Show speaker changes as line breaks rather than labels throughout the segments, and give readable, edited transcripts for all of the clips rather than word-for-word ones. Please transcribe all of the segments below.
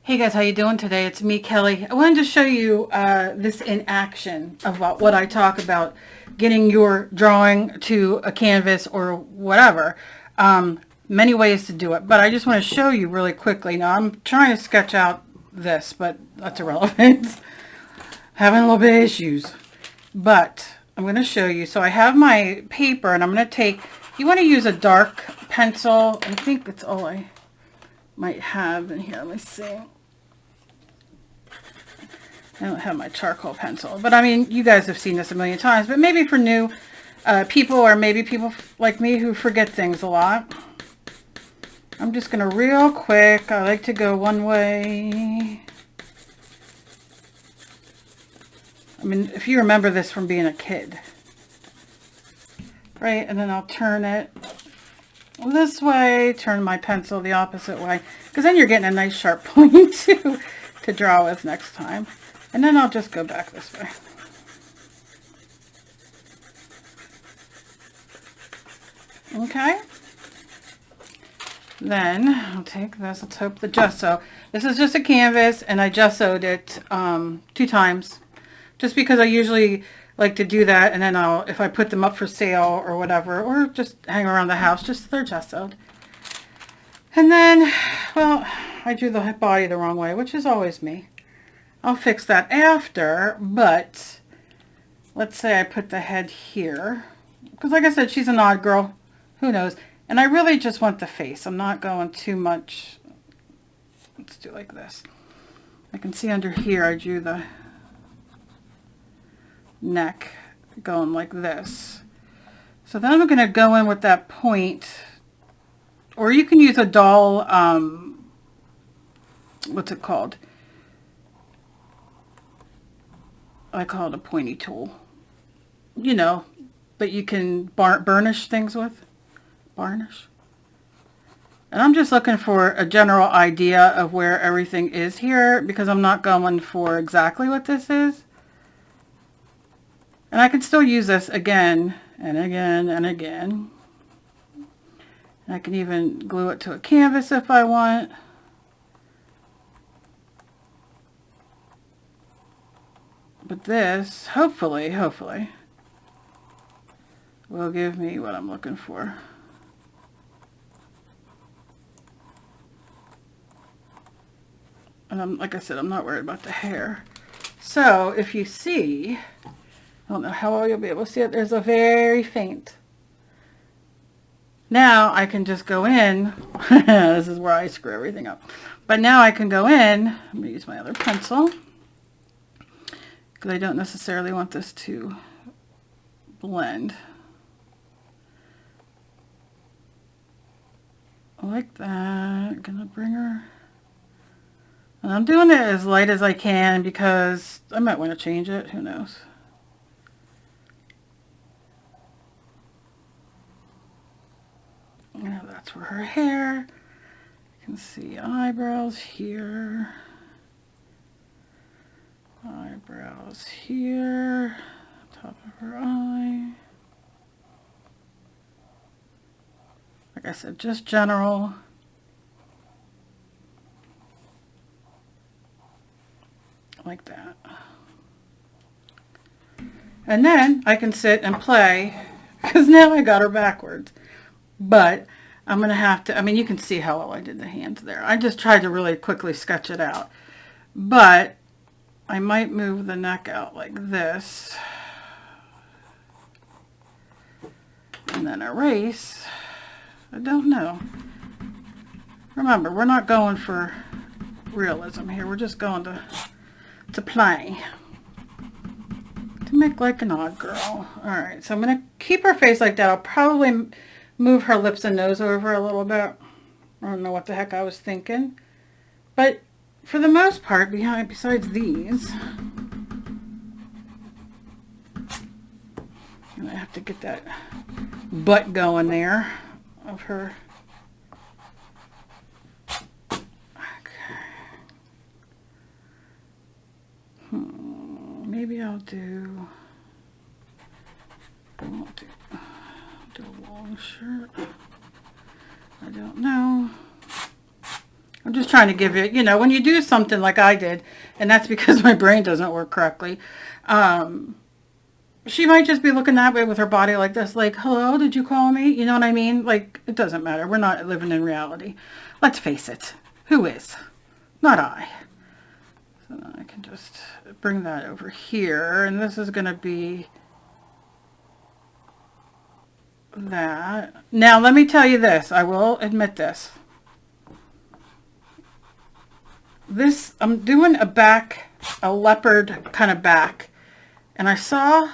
Hey guys, how you doing today? It's me, Kelly. I wanted to show you this in action about what I talk about, getting your drawing to a canvas or whatever. Many ways to do it, but I just want to show you really quickly. Now I'm trying to sketch out this, but that's irrelevant. Having a little bit of issues, but I'm going to show you. So I have my paper and I'm going to take, you want to use a dark pencil. I think that's all I might have in here. Let me see. I don't have my charcoal pencil, but I mean, you guys have seen this a million times, but maybe for new people, or maybe people like me who forget things a lot. I'm just going to real quick, I like to go one way. I mean, if you remember this from being a kid, right? And then I'll turn it this way, turn my pencil the opposite way, because then you're getting a nice sharp point to draw with next time. And then I'll just go back this way. Okay. Then I'll take this, let's hope the gesso. This is just a canvas and I gessoed it 2 times. Just because I usually like to do that, and then if I put them up for sale or whatever, or just hang around the house, just they're gessoed. And then, well, I drew the body the wrong way, which is always me. I'll fix that after, but let's say I put the head here. Because like I said, she's an odd girl. Who knows? And I really just want the face. I'm not going too much. Let's do like this. I can see under here I drew the neck going like this. So then I'm going to go in with that point, or you can use a dull, what's it called? I call it a pointy tool, you know, but you can burnish things with, varnish. And I'm just looking for a general idea of where everything is here, because I'm not going for exactly what this is. And I can still use this again and again and again. And I can even glue it to a canvas if I want. But this, hopefully, will give me what I'm looking for. And like I said, I'm not worried about the hair. So if you see, I don't know how well you'll be able to see it. There's a very faint. Now I can just go in. This is where I screw everything up. But now I can go in. I'm going to use my other pencil, because I don't necessarily want this to blend. Like that. I'm going to bring her. And I'm doing it as light as I can because I might want to change it. Who knows? Now that's for her hair. You can see eyebrows here. Eyebrows here. Top of her eye. Like I said, just general. Like that. And then I can sit and play, because now I got her backwards. But I'm going to have to, I mean, you can see how well I did the hands there. I just tried to really quickly sketch it out. But I might move the neck out like this. And then erase. I don't know. Remember, we're not going for realism here. We're just going to play. To make like an odd girl. Alright, so I'm going to keep her face like that. I'll probably move her lips and nose over a little bit. I don't know what the heck I was thinking. But for the most part, besides these, and I have to get that butt going there of her. Maybe I'll do, I won't do a long shirt. I don't know. I'm just trying to give it, you know, when you do something like I did, and that's because my brain doesn't work correctly, she might just be looking that way with her body like this, like, hello, did you call me? You know what I mean? Like, it doesn't matter. We're not living in reality. Let's face it. Who is? Not I. So then I can just bring that over here, and this is going to be that. Now, let me tell you this. I will admit this. This, I'm doing a back, a leopard kind of back, and I saw,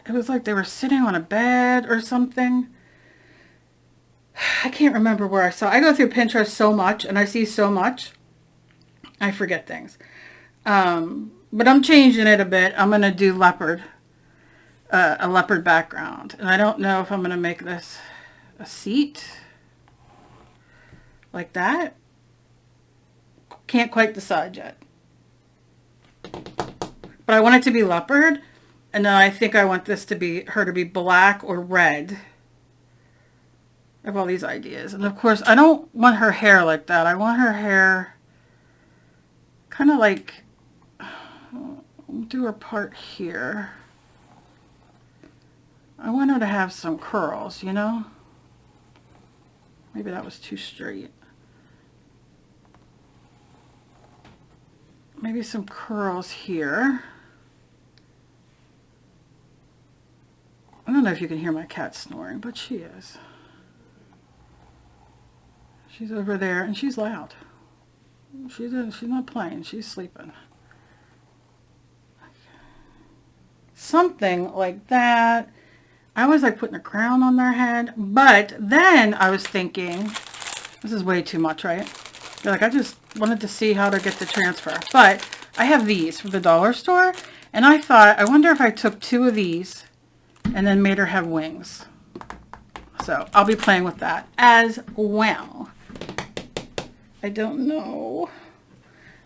it was like they were sitting on a bed or something. I can't remember where I saw. I go through Pinterest so much, and I see so much, I forget things. But I'm changing it a bit. I'm going to do leopard, a leopard background. And I don't know if I'm going to make this a seat like that. Can't quite decide yet. But I want it to be leopard, and then I think I want this to be, her to be black or red. I have all these ideas. And of course, I don't want her hair like that. I want her hair kind of like, do her part here. I want her to have some curls, you know? Maybe that was too straight. Maybe some curls here. I don't know if you can hear my cat snoring, but she is. She's over there, and she's loud. She's not playing. She's sleeping. Something like that. I always like putting a crown on their head, but then I was thinking, this is way too much, right? Like, I just wanted to see how to get the transfer. But I have these from the dollar store, and I thought, I wonder if I took 2 of these and then made her have wings. So I'll be playing with that as well. I don't know.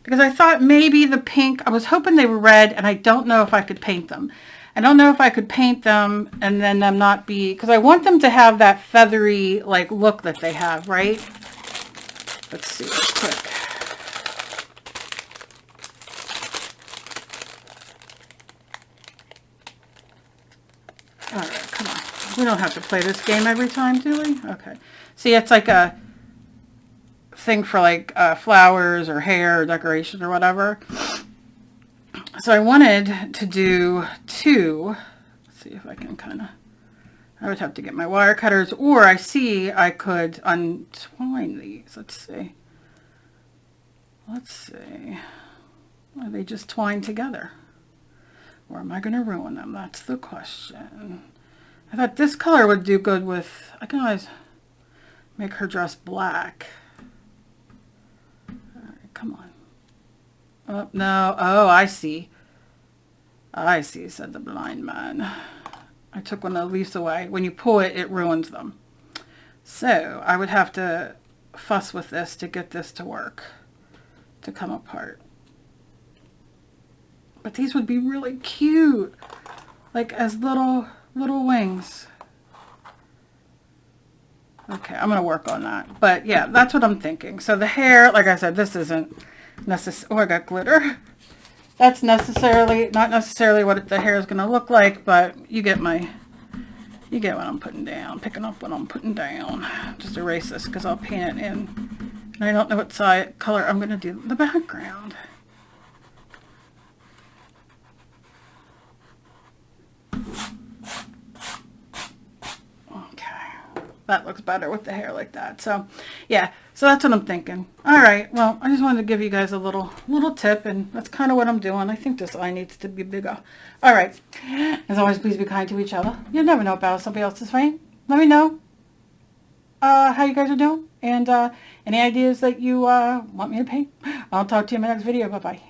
Because I thought maybe the pink, I was hoping they were red, and I don't know if I could paint them. I don't know if I could paint them and then them not be, because I want them to have that feathery, like, look that they have, right? Let's see real quick. All right, come on. We don't have to play this game every time, do we? Okay. See, it's like a thing for like flowers or hair or decoration or whatever. So I wanted to do 2. Let's see if I can kind of, I would have to get my wire cutters, or I see I could untwine these. Let's see. Let's see. Are they just twined together? Or am I going to ruin them? That's the question. I thought this color would do good with, I can always make her dress black. All right, come on. Oh, no. Oh, I see. I see, said the blind man. I took one of the leaves away. When you pull it, it ruins them. So I would have to fuss with this to get this to work, to come apart. But these would be really cute, like as little wings. Okay, I'm gonna work on that. But yeah, that's what I'm thinking. So the hair, like I said, this isn't necessary. Oh, I got glitter. That's not necessarily what the hair is gonna look like, but you get what I'm putting down, picking up what I'm putting down. Just erase this because I'll paint it in. And I don't know what color I'm gonna do the background. That looks better with the hair like that. So yeah, so that's what I'm thinking. All right, well, I just wanted to give you guys a little tip, and that's kind of what I'm doing. I think this eye needs to be bigger. All right, as always, please be kind to each other. You never know about somebody else's fame. Let me know how you guys are doing, and any ideas that you want me to paint. I'll talk to you in my next video. Bye bye.